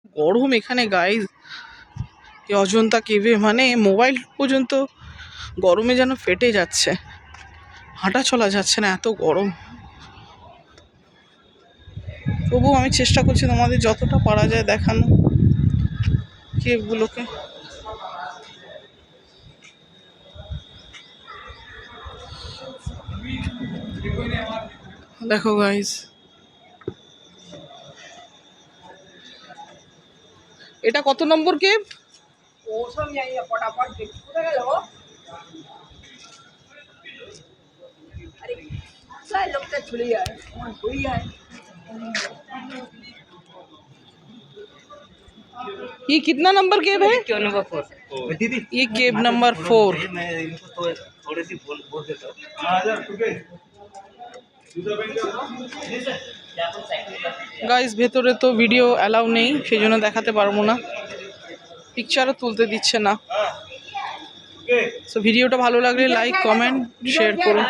গরম এখানে গাইজ, এই অজন্তা কেভে মানে মোবাইল পর্যন্ত গরমে যেন ফেটে যাচ্ছে, হাঁটা চলা যাচ্ছে না, এত গরম। তবুও আমি চেষ্টা করছি তোমাদের যতটা পারা যায় দেখানো কেভগুলোকে। দেখো গাইজ, এটা কত নম্বর কেভ? ये कितना नंबर केव है? नंबर 4 ये केव नंबर 4। मैं इनको थोड़ी सी बोल देता हूँ। গাইজ ভেতরে তো ভিডিও অ্যালাউ নেই, সেই জন্য দেখাতে পারবো না, পিকচারও তুলতে দিচ্ছে না। সো ভিডিওটা ভালো লাগলে লাইক কমেন্ট শেয়ার করুন।